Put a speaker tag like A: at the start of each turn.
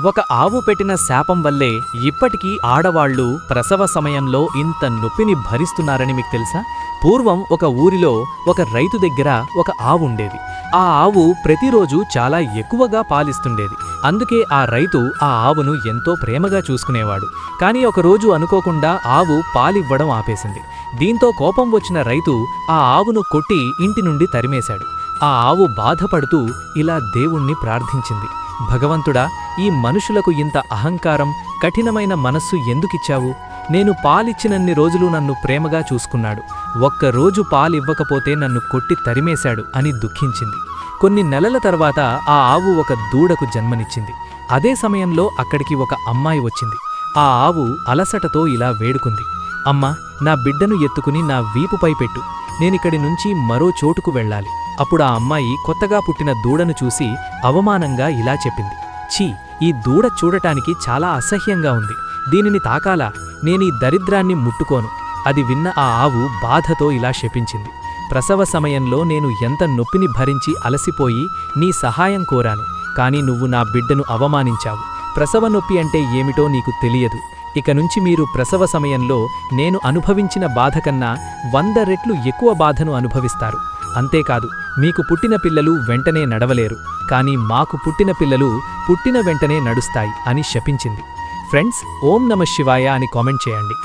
A: ఒక ఆవు పెట్టిన శాపం వల్లే ఇప్పటికీ ఆడవాళ్లు ప్రసవ సమయంలో ఇంత నొప్పిని భరిస్తున్నారని మీకు తెలుసా? పూర్వం ఒక ఊరిలో ఒక రైతు దగ్గర ఒక ఆవు ఉండేది. ఆ ఆవు ప్రతిరోజు చాలా ఎక్కువగా పాలిస్తుండేది. అందుకే ఆ రైతు ఆ ఆవును ఎంతో ప్రేమగా చూసుకునేవాడు. కానీ ఒకరోజు అనుకోకుండా ఆవు పాలివ్వడం ఆపేసింది. దీంతో కోపం వచ్చిన రైతు ఆ ఆవును కొట్టి ఇంటి నుండి తరిమేశాడు. ఆ ఆవు బాధపడుతూ ఇలా దేవుణ్ణి ప్రార్థించింది, భగవంతుడా, ఈ మనుషులకు ఇంత అహంకారం, కఠినమైన మనస్సు ఎందుకిచ్చావు? నేను పాలిచ్చినన్ని రోజులు నన్ను ప్రేమగా చూసుకున్నాడు, ఒక్కరోజు పాలివ్వకపోతే నన్ను కొట్టి తరిమేశాడు అని దుఃఖించింది. కొన్ని నెలల తర్వాత ఆ ఆవు ఒక దూడకు జన్మనిచ్చింది. అదే సమయంలో అక్కడికి ఒక అమ్మాయి వచ్చింది. ఆ ఆవు అలసటతో ఇలా వేడుకుంది, అమ్మా, నా బిడ్డను ఎత్తుకుని నా వీపుపై పెట్టు, నేనిక్కడి నుంచి మరో చోటుకు వెళ్ళాలి. అప్పుడు ఆ అమ్మాయి కొత్తగా పుట్టిన దూడను చూసి అవమానంగా ఇలా చెప్పింది, ఛీ, ఈ దూడ చూడటానికి చాలా అసహ్యంగా ఉంది, దీనిని తాకాలా? నేనీ దరిద్రాన్ని ముట్టుకోను. అది విన్న ఆ ఆవు బాధతో ఇలా శపించింది, ప్రసవ సమయంలో నేను ఎంత నొప్పిని భరించి అలసిపోయి నీ సహాయం కోరాను, కాని నువ్వు నా బిడ్డను అవమానించావు. ప్రసవ నొప్పి అంటే ఏమిటో నీకు తెలియదు. ఇక నుంచి మీరు ప్రసవ సమయంలో నేను అనుభవించిన బాధ కన్నా 100 రెట్లు ఎక్కువ బాధను అనుభవిస్తారు. అంతేకాదు, మీకు పుట్టిన పిల్లలు వెంటనే నడవలేరు, కానీ మాకు పుట్టిన పిల్లలు పుట్టిన వెంటనే నడుస్తాయి అని శపించింది. ఫ్రెండ్స్, ఓం నమః శివాయ అని కామెంట్ చేయండి.